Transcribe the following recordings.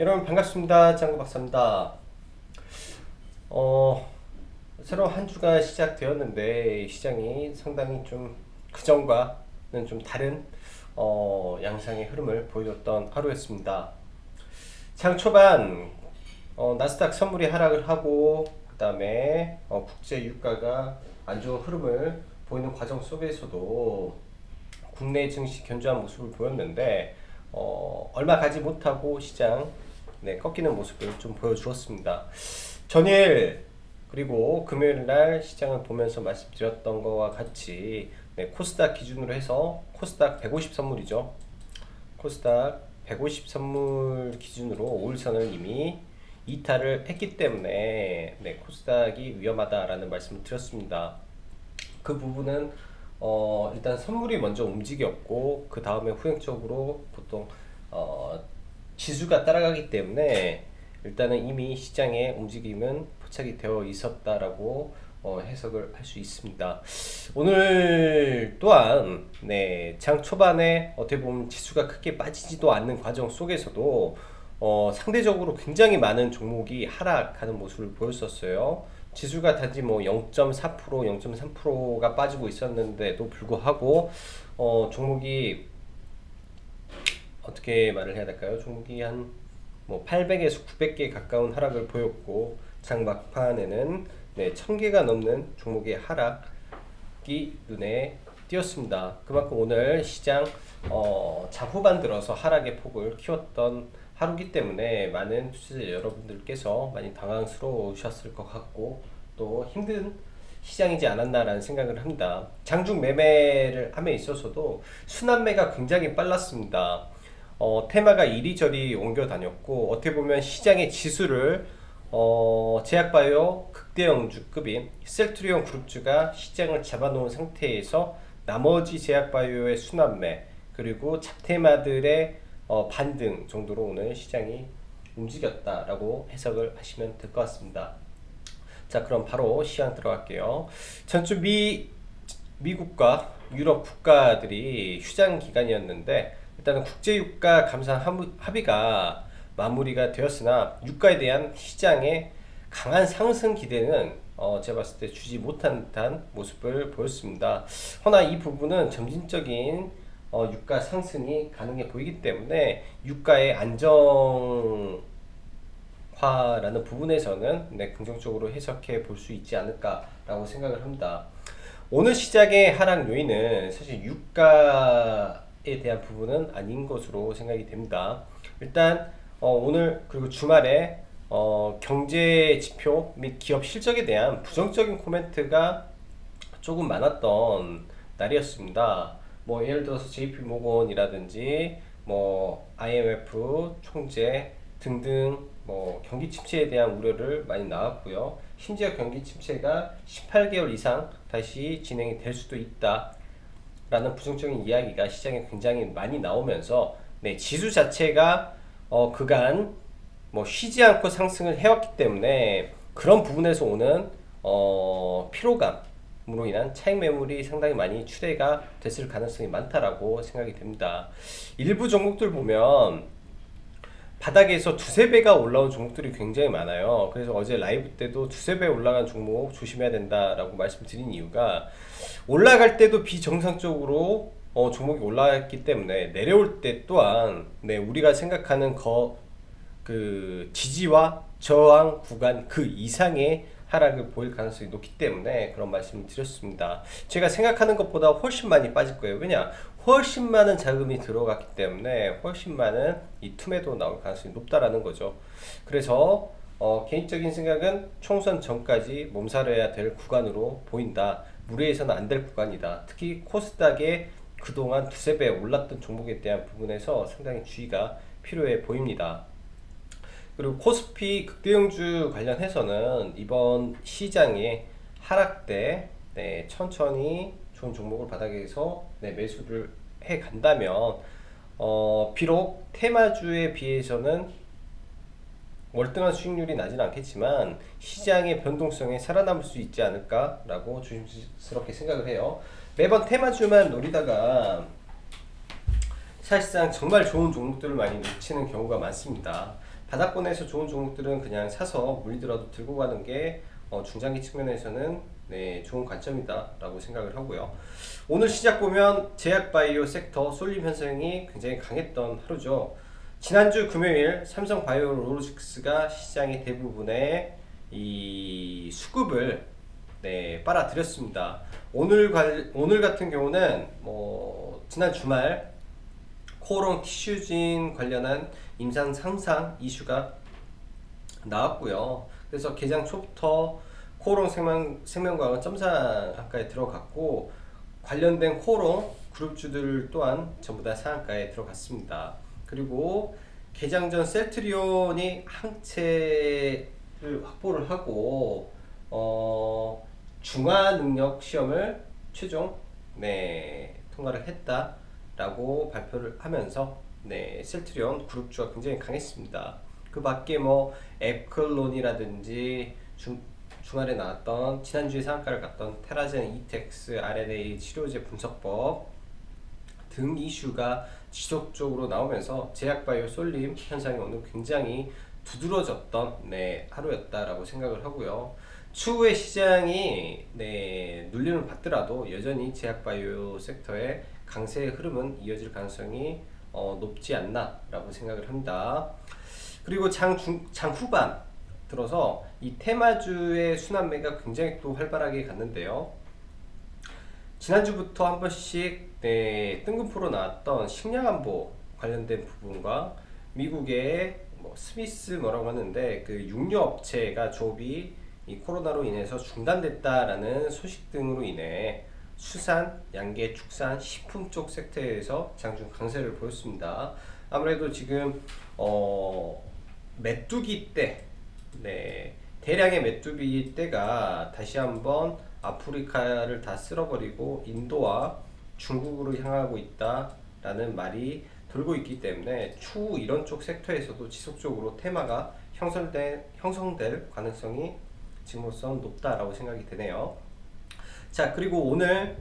여러분 반갑습니다. 짱구 박사입니다. 새로 한 주가 시작되었는데 시장이 상당히 좀 그전과는 좀 다른 양상의 흐름을 보여줬던 하루였습니다. 장 초반 나스닥 선물이 하락을 하고 그 다음에 국제 유가가 안 좋은 흐름을 보이는 과정 속에서도 국내 증시 견조한 모습을 보였는데 얼마 가지 못하고 시장 꺾이는 모습을 좀 보여주었습니다. 전일 그리고 금요일 날 시장을 보면서 말씀드렸던 것과 같이 코스닥 기준으로 해서 코스닥 150 선물이죠. 코스닥 150 선물 기준으로 5일선을 이미 이탈을 했기 때문에 코스닥이 위험하다라는 말씀을 드렸습니다. 그 부분은 일단 선물이 먼저 움직였고 그 다음에 후행적으로 보통 어, 지수가 따라가기 때문에 일단은 이미 시장의 움직임은 포착이 되어 있었다라고 해석을 할 수 있습니다. 오늘 또한 장 초반에 어떻게 보면 지수가 크게 빠지지도 않는 과정 속에서도 상대적으로 굉장히 많은 종목이 하락하는 모습을 보였었어요. 지수가 단지 뭐 0.4%, 0.3%가 빠지고 있었는데도 불구하고 종목이 어떻게 말을 해야 될까요? 종목이 한 뭐 800에서 900개 가까운 하락을 보였고 장 막판에는 1000개가 넘는 종목의 하락이 눈에 띄었습니다. 그만큼 오늘 시장 장 후반 들어서 하락의 폭을 키웠던 하루기 때문에 많은 투자자 여러분들께서 많이 당황스러우셨을 것 같고 또 힘든 시장이지 않았나라는 생각을 합니다. 장중 매매를 함에 있어서도 순환매가 굉장히 빨랐습니다. 테마가 이리저리 옮겨 다녔고 어떻게 보면 시장의 지수를 제약바이오 극대형주급인 셀트리온 그룹주가 시장을 잡아놓은 상태에서 나머지 제약바이오의 순환매 그리고 잡테마들의 반등 정도로 오늘 시장이 움직였다라고 해석을 하시면 될 것 같습니다. 자, 그럼 바로 시황 들어갈게요. 전주 미국과 유럽 국가들이 휴장 기간이었는데 일단은 국제유가 감산 합의가 마무리가 되었으나 유가에 대한 시장의 강한 상승 기대는 제가 봤을 때 주지 못한 듯한 모습을 보였습니다. 허나 이 부분은 점진적인 유가 상승이 가능해 보이기 때문에 유가의 안정화라는 부분에서는 긍정적으로 해석해 볼 수 있지 않을까라고 생각을 합니다. 오늘 시장의 하락 요인은 사실 유가에 대한 부분은 아닌 것으로 생각이 됩니다. 일단 오늘 그리고 주말에 경제 지표 및 기업 실적에 대한 부정적인 코멘트가 조금 많았던 날이었습니다. 뭐 예를 들어서 JP 모건이라든지 뭐 IMF 총재 등등 뭐 경기 침체에 대한 우려를 많이 나왔고요. 심지어 경기 침체가 18개월 이상 다시 진행이 될 수도 있다. 라는 부정적인 이야기가 시장에 굉장히 많이 나오면서 지수 자체가 그간 뭐 쉬지 않고 상승을 해왔기 때문에 그런 부분에서 오는 피로감으로 인한 차익 매물이 상당히 많이 출회가 됐을 가능성이 많다라고 생각이 됩니다. 일부 종목들 보면 바닥에서 두세 배가 올라온 종목들이 굉장히 많아요. 그래서 어제 라이브 때도 두세 배 올라간 종목 조심해야 된다라고 말씀드린 이유가 올라갈 때도 비정상적으로 종목이 올라갔기 때문에 내려올 때 또한 우리가 생각하는 그 지지와 저항 구간 그 이상의 하락을 보일 가능성이 높기 때문에 그런 말씀을 드렸습니다. 제가 생각하는 것보다 훨씬 많이 빠질 거예요. 왜냐? 훨씬 많은 자금이 들어갔기 때문에 훨씬 많은 이 툼에도 나올 가능성이 높다라는 거죠. 그래서 개인적인 생각은 총선 전까지 몸살해야 될 구간으로 보인다. 무리해서는 안 될 구간이다. 특히 코스닥에 그동안 두세 배 올랐던 종목에 대한 부분에서 상당히 주의가 필요해 보입니다. 그리고 코스피 극대형주 관련해서는 이번 시장의 하락 때 천천히 좋은 종목을 바닥에서 매수를 해 간다면 비록 테마주에 비해서는 월등한 수익률이 나지는 않겠지만 시장의 변동성에 살아남을 수 있지 않을까라고 조심스럽게 생각을 해요. 매번 테마주만 노리다가 사실상 정말 좋은 종목들을 많이 놓치는 경우가 많습니다. 바닥권에서 좋은 종목들은 그냥 사서 물리더라도 들고 가는 게 중장기 측면에서는 네, 좋은 관점이다라고 생각을 하고요. 오늘 시작 보면 제약바이오 섹터 쏠림 현상이 굉장히 강했던 하루죠. 지난주 금요일 삼성바이오로직스가 시장의 대부분의 이 수급을 네, 빨아들였습니다. 오늘 같은 경우는 지난 주말 코오롱 티슈진 관련한 임상 상상 이슈가 나왔고요. 그래서 개장 초부터 코오롱 생명과학은 점상한가에 들어갔고 관련된 코오롱 그룹주들 또한 전부 다 상한가에 들어갔습니다. 그리고 개장 전 셀트리온이 항체를 확보를 하고 중화 능력 시험을 최종 네, 통과를 했다라고 발표를 하면서 네, 셀트리온 그룹주가 굉장히 강했습니다. 그 밖에 애플론이라든지 주말에 나왔던 지난주에 상한가를 갔던 테라젠 이텍스 RNA 치료제 분석법 등 이슈가 지속적으로 나오면서 제약바이오 쏠림 현상이 오늘 굉장히 두드러졌던 네, 하루였다라고 생각을 하고요. 추후에 시장이 네, 눌림을 받더라도 여전히 제약바이오 섹터의 강세의 흐름은 이어질 가능성이 높지 않나라고 생각을 합니다. 그리고 장 후반 들어서 이 테마주의 순환매가 굉장히 또 활발하게 갔는데요. 지난주부터 한 번씩 네, 뜬금포로 나왔던 식량안보 관련된 부분과 미국의 스미스 뭐라고 하는데 그 육류업체가 조업이 이 코로나로 인해서 중단됐다라는 소식 등으로 인해 수산, 양계, 축산, 식품 쪽 섹터에서 장중 강세를 보였습니다. 아무래도 지금 메뚜기 때 네, 대량의 메뚜기 떼가 다시 한번 아프리카를 다 쓸어버리고 인도와 중국으로 향하고 있다라는 말이 돌고 있기 때문에 추후 이런 쪽 섹터에서도 지속적으로 테마가 형성될 가능성이 지금으로선 높다라고 생각이 되네요. 자, 그리고 오늘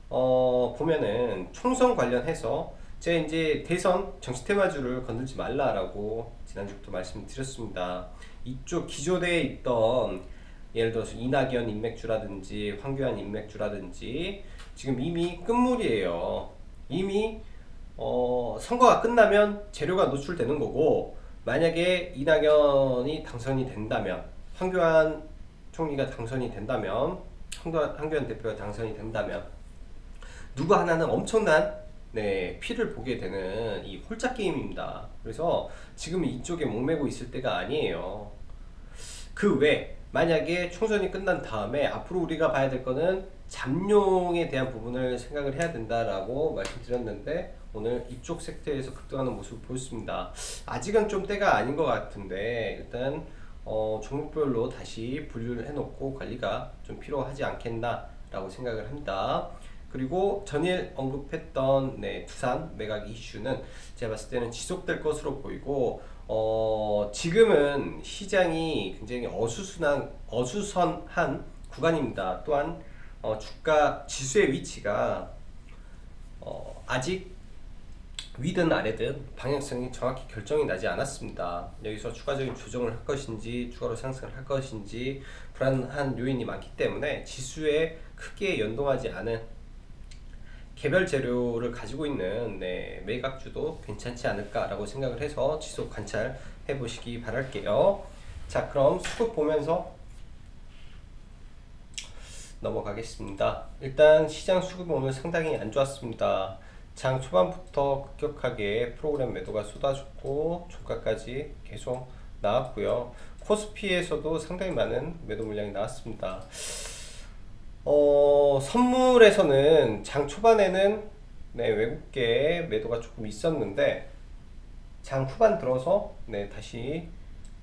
보면은 총선 관련해서 제가 이제 대선 정치 테마주를 건들지 말라라고 지난주부터 말씀드렸습니다. 이쪽 기존에 있던 예를 들어서 이낙연 인맥주라든지 황교안 인맥주라든지 지금 이미 끝물이에요. 이미 선거가 끝나면 재료가 노출되는 거고 만약에 이낙연이 당선이 된다면 황교안 총리가 당선이 된다면 황교안 대표가 당선이 된다면 누구 하나는 엄청난 네, 피를 보게 되는 이 홀짝 게임입니다. 그래서 지금 이쪽에 목매고 있을 때가 아니에요. 그 외 만약에 총선이 끝난 다음에 앞으로 우리가 봐야 될 거는 잠룡에 대한 부분을 생각을 해야 된다라고 말씀드렸는데 오늘 이쪽 섹터에서 급등하는 모습을 보였습니다. 아직은 좀 때가 아닌 것 같은데 일단 종목별로 다시 분류를 해놓고 관리가 좀 필요하지 않겠나라고 생각을 합니다. 그리고 전일 언급했던 네, 두산 매각 이슈는 제가 봤을 때는 지속될 것으로 보이고 지금은 시장이 굉장히 어수선한 구간입니다. 또한 주가 지수의 위치가 아직 위든 아래든 방향성이 정확히 결정이 나지 않았습니다. 여기서 추가적인 조정을 할 것인지 추가로 상승을 할 것인지 불안한 요인이 많기 때문에 지수에 크게 연동하지 않은 개별 재료를 가지고 있는 네, 매각주도 괜찮지 않을까라고 생각을 해서 지속 관찰해 보시기 바랄게요. 자, 그럼 수급 보면서 넘어가겠습니다. 일단 시장 수급은 오늘 상당히 안 좋았습니다. 장 초반부터 급격하게 프로그램 매도가 쏟아졌고 종가까지 계속 나왔고요. 코스피에서도 상당히 많은 매도 물량이 나왔습니다. 선물에서는 장 초반에는 네, 외국계 매도가 조금 있었는데 장 후반 들어서 네, 다시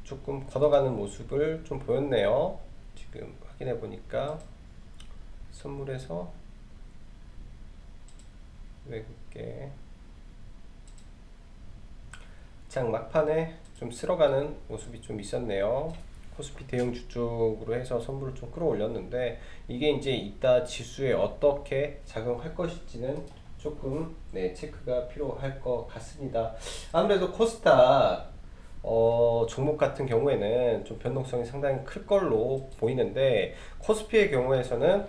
조금 걷어가는 모습을 좀 보였네요. 지금 확인해 보니까 선물에서 외국계 장 막판에 좀 쓸어가는 모습이 좀 있었네요. 코스피 대형주 쪽으로 해서 선물을 좀 끌어올렸는데 이게 이제 이따 지수에 어떻게 작용할 것인지는 조금 네, 체크가 필요할 것 같습니다. 아무래도 코스닥 종목 같은 경우에는 좀 변동성이 상당히 클 걸로 보이는데, 코스피의 경우에서는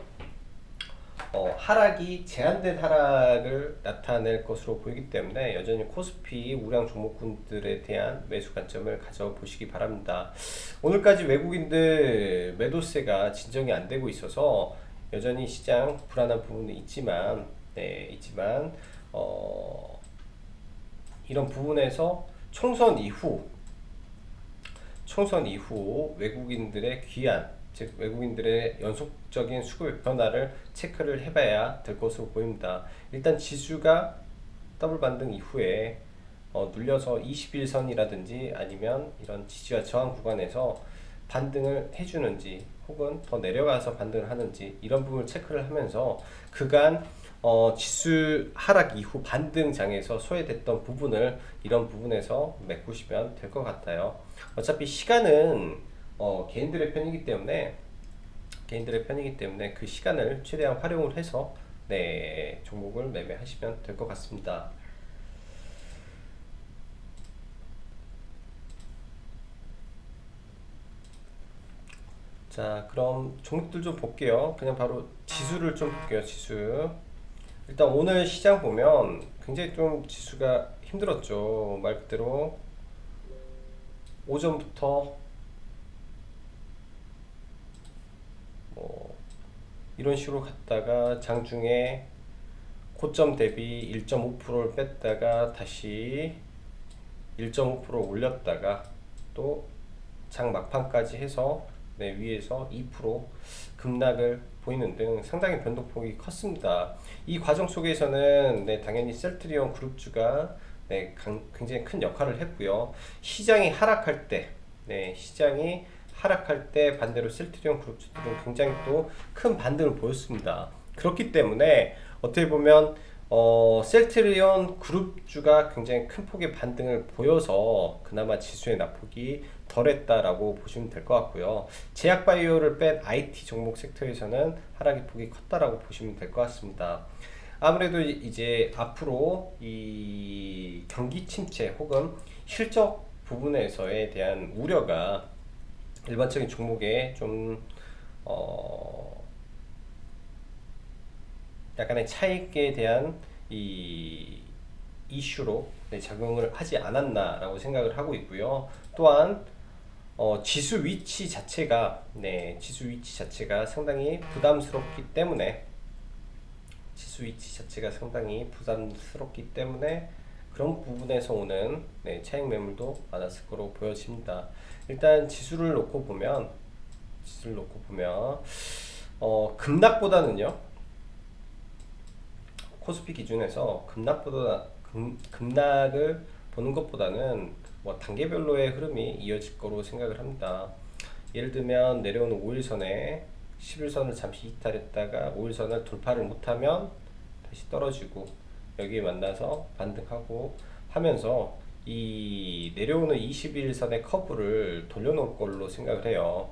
하락이 제한된 하락을 나타낼 것으로 보이기 때문에 여전히 코스피 우량 종목군들에 대한 매수 관점을 가져보시기 바랍니다. 오늘까지 외국인들 매도세가 진정이 안 되고 있어서 여전히 시장 불안한 부분은 있지만, 이런 부분에서 총선 이후 외국인들의 귀환, 즉 외국인들의 연속적인 수급의 변화를 체크를 해봐야 될 것으로 보입니다. 일단 지수가 더블 반등 이후에 눌려서 21선이라든지 아니면 이런 지지와 저항 구간에서 반등을 해주는지 혹은 더 내려가서 반등을 하는지 이런 부분을 체크를 하면서 그간 지수 하락 이후 반등장에서 소외됐던 부분을 이런 부분에서 메꾸시면 될 것 같아요. 어차피 시간은 개인들의 편이기 때문에 그 시간을 최대한 활용을 해서 종목을 매매하시면 될 것 같습니다. 자, 그럼 종목들 좀 볼게요. 그냥 바로 지수를 좀 볼게요. 지수. 일단 오늘 시장 보면 굉장히 좀 지수가 힘들었죠. 말 그대로 오전부터 뭐 이런 식으로 갔다가 장중에 고점 대비 1.5%를 뺐다가 다시 1.5% 올렸다가 또 장 막판까지 해서 위에서 2% 급락을 보이는 등 상당히 변동폭이 컸습니다. 이 과정 속에서는 당연히 셀트리온 그룹주가 굉장히 큰 역할을 했고요. 시장이 하락할 때 반대로 셀트리온 그룹주들은 굉장히 또 큰 반등을 보였습니다. 그렇기 때문에 어떻게 보면 셀트리온 그룹주가 굉장히 큰 폭의 반등을 보여서 그나마 지수의 낙폭이 덜했다라고 보시면 될 것 같고요. 제약바이오를 뺀 IT 종목 섹터에서는 하락의 폭이 컸다라고 보시면 될 것 같습니다. 아무래도 이제 앞으로 이 경기 침체 혹은 실적 부분에서에 대한 우려가 일반적인 종목에 좀 약간의 차익에 대한 이 이슈로 작용을 하지 않았나라고 생각을 하고 있고요. 또한 지수 위치 자체가 상당히 부담스럽기 때문에 그런 부분에서 오는 차익 매물도 많았을 거로 보여집니다. 일단 지수를 놓고 보면 급락보다는요, 코스피 기준에서 급락을 보는 것보다는 단계별로의 흐름이 이어질 거로 생각을 합니다. 예를 들면 내려오는 5일선에 11선을 잠시 이탈했다가 5일선을 돌파를 못하면 다시 떨어지고 여기에 만나서 반등하고 하면서 이 내려오는 21선의 커브를 돌려놓을 걸로 생각을 해요.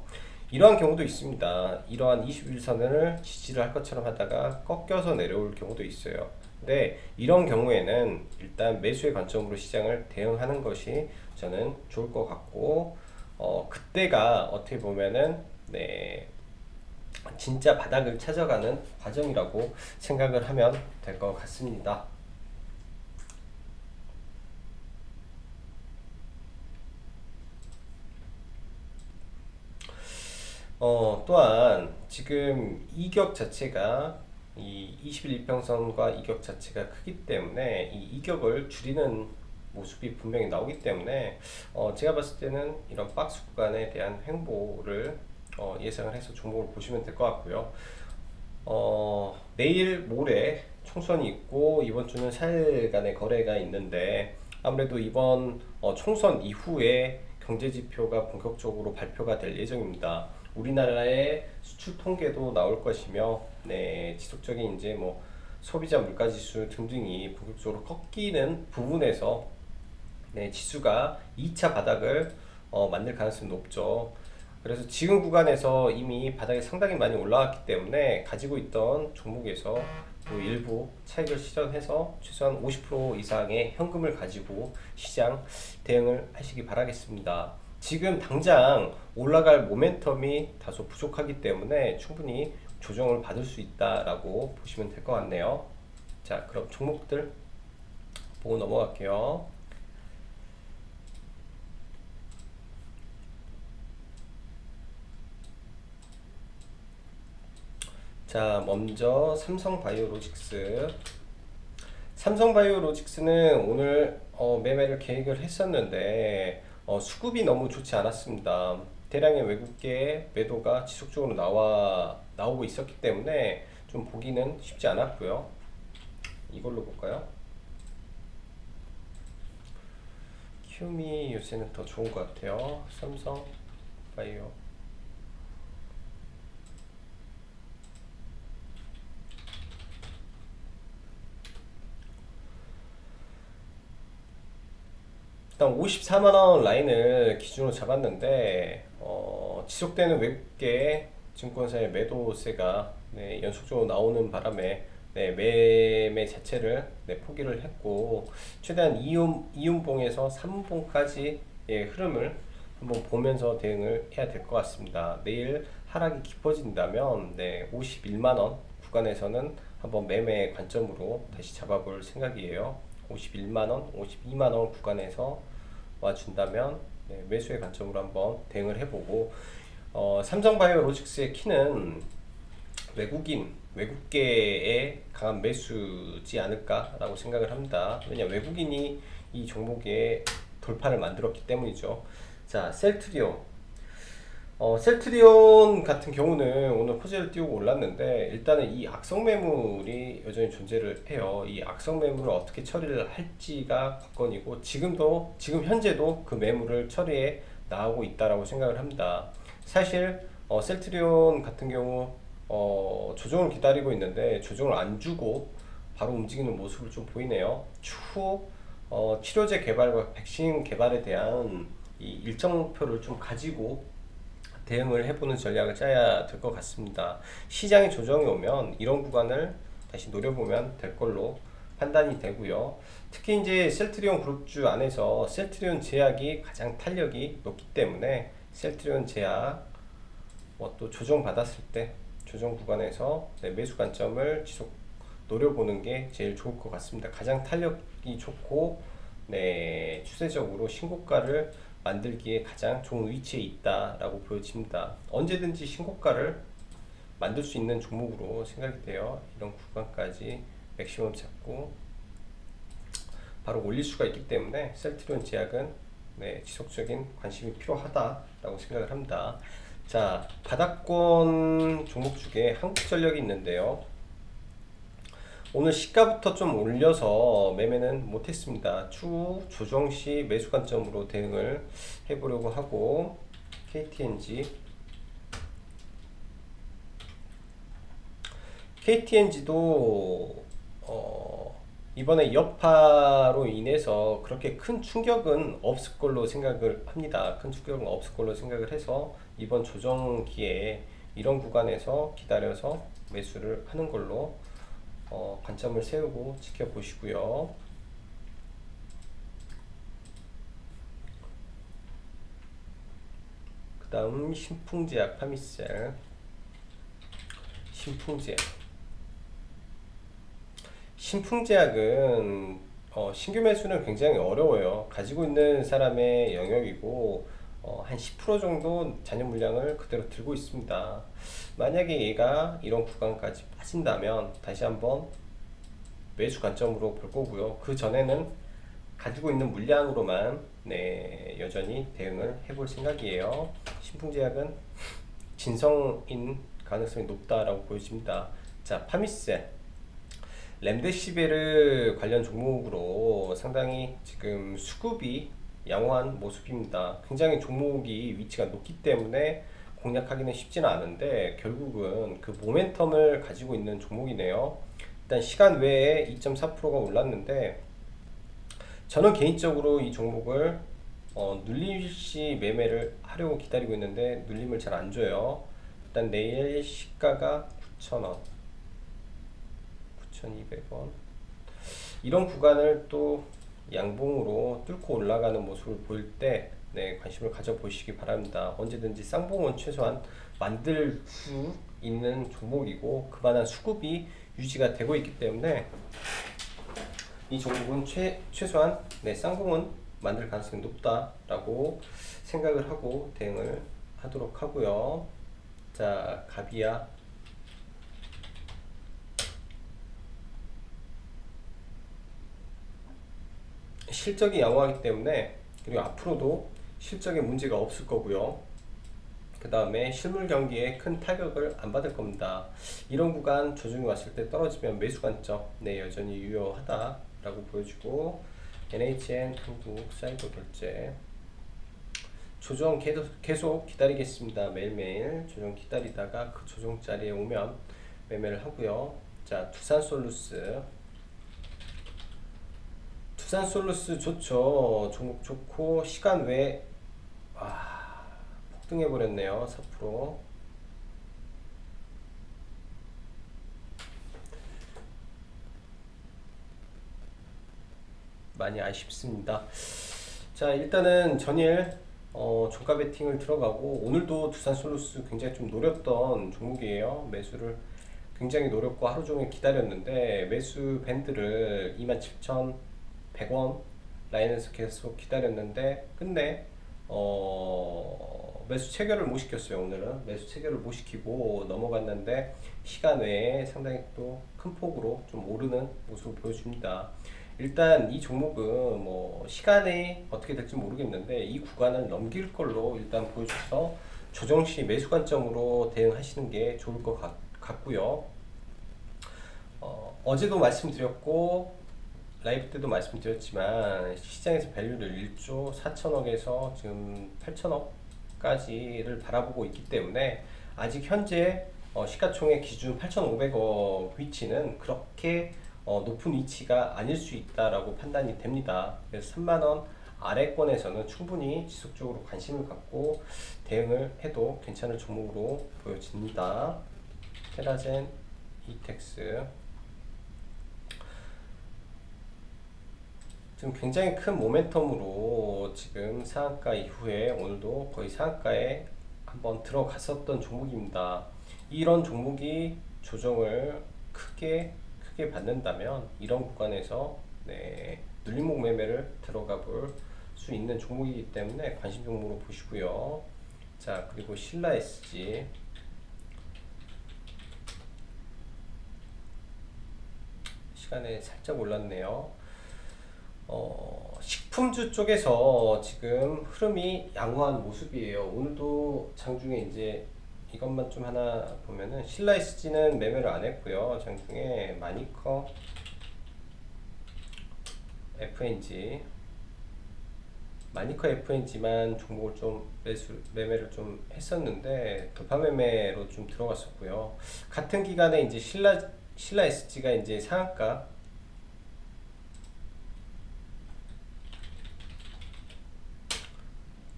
이러한 경우도 있습니다. 이러한 21선을 지지를 할 것처럼 하다가 꺾여서 내려올 경우도 있어요. 근데 이런 경우에는 일단 매수의 관점으로 시장을 대응하는 것이 저는 좋을 것 같고, 그때가 어떻게 보면은 진짜 바닥을 찾아가는 과정이라고 생각을 하면 될 것 같습니다. 또한 지금 이격 자체가 이 21평선과 이격 자체가 크기 때문에 이 이격을 줄이는 모습이 분명히 나오기 때문에 제가 봤을 때는 이런 박스 구간에 대한 횡보를 예상을 해서 종목을 보시면 될 것 같고요. 내일 모레 총선이 있고 이번 주는 4일간의 거래가 있는데 아무래도 이번 총선 이후에 경제지표가 본격적으로 발표가 될 예정입니다. 우리나라의 수출 통계도 나올 것이며, 지속적인 이제 소비자 물가지수 등등이 본격적으로 꺾이는 부분에서 지수가 2차 바닥을 만들 가능성이 높죠. 그래서 지금 구간에서 이미 바닥이 상당히 많이 올라왔기 때문에 가지고 있던 종목에서 또 일부 차익을 실현해서 최소한 50% 이상의 현금을 가지고 시장 대응을 하시기 바라겠습니다. 지금 당장 올라갈 모멘텀이 다소 부족하기 때문에 충분히 조정을 받을 수 있다라고 보시면 될 것 같네요. 자, 그럼 종목들 보고 넘어갈게요. 자, 먼저 삼성바이오로직스. 삼성바이오로직스는 오늘 매매를 계획을 했었는데 수급이 너무 좋지 않았습니다. 대량의 외국계 매도가 지속적으로 나오고 있었기 때문에 좀 보기는 쉽지 않았고요. 이걸로 볼까요? 큐미 요새는 더 좋은 것 같아요. 삼성바이오. 일단 54만원 라인을 기준으로 잡았는데 지속되는 외국계 증권사의 매도세가 연속적으로 나오는 바람에 매매 자체를 포기를 했고 최대한 이윤봉에서 3분봉까지 흐름을 한번 보면서 대응을 해야 될 것 같습니다. 내일 하락이 깊어진다면 51만원 구간에서는 한번 매매 관점으로 다시 잡아볼 생각이에요. 51만원, 52만원 구간에서 와준다면 매수의 관점으로 한번 대응을 해보고 삼성바이오로직스의 키는 외국계의 강한 매수지 않을까라고 생각을 합니다. 왜냐 외국인이 이 종목에 돌파를 만들었기 때문이죠. 자, 셀트리온 같은 경우는 오늘 포즈를 띄우고 올랐는데 일단은 이 악성 매물이 여전히 존재를 해요. 이 악성 매물을 어떻게 처리를 할지가 관건이고 지금 현재도 그 매물을 처리해 나오고 있다라고 생각을 합니다. 사실 셀트리온 같은 경우 조정을 기다리고 있는데 조정을 안 주고 바로 움직이는 모습을 좀 보이네요. 추후 치료제 개발과 백신 개발에 대한 이 일정 목표를 좀 가지고 대응을 해보는 전략을 짜야 될 것 같습니다. 시장의 조정이 오면 이런 구간을 다시 노려보면 될 걸로 판단이 되고요. 특히 이제 셀트리온 그룹주 안에서 셀트리온 제약이 가장 탄력이 높기 때문에 셀트리온 제약 또 조정 받았을 때 조정 구간에서 매수 관점을 지속 노려보는 게 제일 좋을 것 같습니다. 가장 탄력이 좋고 추세적으로 신고가를 만들기에 가장 좋은 위치에 있다라고 보여집니다. 언제든지 신고가를 만들 수 있는 종목으로 생각이 돼요. 이런 구간까지 맥시멈 잡고 바로 올릴 수가 있기 때문에 셀트리온 제약은 지속적인 관심이 필요하다라고 생각을 합니다. 자, 바닥권 종목 중에 한국전력이 있는데요. 오늘 시가부터 좀 올려서 매매는 못했습니다. 추후 조정 시 매수 관점으로 대응을 해보려고 하고 KTNG도 이번에 여파로 인해서 그렇게 큰 충격은 없을 걸로 생각을 합니다. 큰 충격은 없을 걸로 생각을 해서 이번 조정 기회에 이런 구간에서 기다려서 매수를 하는 걸로 관점을 세우고 지켜보시고요. 그 다음 신풍제약 파미셀. 신풍제약은 신규 매수는 굉장히 어려워요. 가지고 있는 사람의 영역이고 한 10% 정도 잔여 물량을 그대로 들고 있습니다. 만약에 얘가 이런 구간까지 빠진다면 다시 한번 매수 관점으로 볼 거고요. 그 전에는 가지고 있는 물량으로만 여전히 대응을 해볼 생각이에요. 신풍제약은 진성인 가능성이 높다라고 보여집니다. 자, 파미셀. 렘데시베르 관련 종목으로 상당히 지금 수급이 양호한 모습입니다. 굉장히 종목이 위치가 높기 때문에 공략하기는 쉽지는 않은데 결국은 그 모멘텀을 가지고 있는 종목이네요. 일단 시간 외에 2.4%가 올랐는데 저는 개인적으로 이 종목을 눌림시 매매를 하려고 기다리고 있는데 눌림을 잘 안 줘요. 일단 내일 시가가 9,000원 6,200원. 이런 구간을 또 양봉으로 뚫고 올라가는 모습을 보일 때 네, 관심을 가져보시기 바랍니다. 언제든지 쌍봉은 최소한 만들 수 있는 종목이고 그만한 수급이 유지가 되고 있기 때문에 이 종목은 최소한 네, 쌍봉은 만들 가능성이 높다라고 생각을 하고 대응을 하도록 하고요. 자, 가비야. 실적이 양호하기 때문에 그리고 앞으로도 실적에 문제가 없을 거고요. 그 다음에 실물 경기에 큰 타격을 안 받을 겁니다. 이런 구간 조정이 왔을 때 떨어지면 매수 관점 네, 여전히 유효하다라고 보여주고 NHN 한국 사이버 결제 조정 계속 기다리겠습니다. 매일매일 조정 기다리다가 그 조정 자리에 오면 매매를 하고요. 자, 두산솔루스 좋죠. 종목 좋고 시간 외에 폭등해 버렸네요. 4%. 많이 아쉽습니다. 자, 일단은 전일 종가 베팅을 들어가고 오늘도 두산솔루스 굉장히 좀 노렸던 종목이에요. 매수를 굉장히 노렸고 하루 종일 기다렸는데 매수 밴드를 27,100원 라인에서 계속 기다렸는데 끝내 매수 체결을 못 시켰어요. 오늘은 매수 체결을 못 시키고 넘어갔는데 시간 외에 상당히 또 큰 폭으로 좀 오르는 모습을 보여줍니다. 일단 이 종목은 뭐 시간이 어떻게 될지 모르겠는데 이 구간을 넘길 걸로 일단 보여줘서 조정시 매수 관점으로 대응하시는 게 좋을 것 같고요. 어제도 말씀드렸고 라이브 때도 말씀드렸지만 시장에서 밸류를 1조 4천억에서 지금 8천억까지를 바라보고 있기 때문에 아직 현재 시가총액 기준 8,500억 위치는 그렇게 높은 위치가 아닐 수 있다라고 판단이 됩니다. 그래서 3만원 아래권에서는 충분히 지속적으로 관심을 갖고 대응을 해도 괜찮을 종목으로 보여집니다. 테라젠, 이텍스 지금 굉장히 큰 모멘텀으로 지금 상한가 이후에 오늘도 거의 상한가에 한번 들어갔었던 종목입니다. 이런 종목이 조정을 크게 받는다면 이런 구간에서 네, 눌림목 매매를 들어가 볼 수 있는 종목이기 때문에 관심 종목으로 보시고요. 자, 그리고 신라 SG 시간에 살짝 올랐네요. 식품주 쪽에서 지금 흐름이 양호한 모습이에요. 오늘도 장중에 이제 이것만 좀 하나 보면은 신라 SG는 매매를 안 했고요. 장중에 마니커 FNG만 종목을 좀 매매를 좀 했었는데 돌파 매매로 좀 들어갔었고요. 같은 기간에 이제 신라 SG가 이제 상한가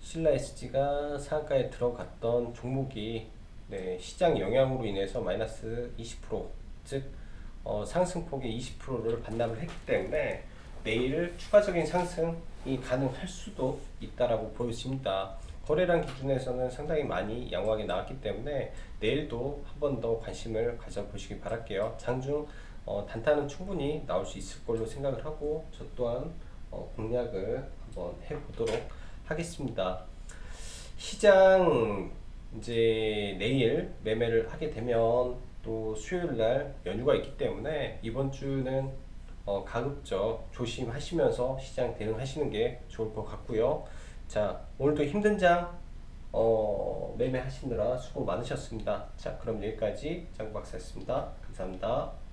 신라 SG가 상한가에 들어갔던 종목이 네, 시장 영향으로 인해서 마이너스 20% 즉 상승폭의 20%를 반납을 했기 때문에 내일 추가적인 상승이 가능할 수도 있다라고 보여집니다. 거래량 기준에서는 상당히 많이 양호하게 나왔기 때문에 내일도 한 번 더 관심을 가져보시기 바랄게요. 장중 단타는 충분히 나올 수 있을 걸로 생각을 하고 저 또한 공략을 한번 해보도록 하겠습니다. 시장 이제 내일 매매를 하게 되면 또 수요일날 연휴가 있기 때문에 이번 주는 가급적 조심하시면서 시장 대응하시는 게 좋을 것 같고요. 자, 오늘도 힘든 장 매매하시느라 수고 많으셨습니다. 자, 그럼 여기까지 장박사였습니다. 감사합니다.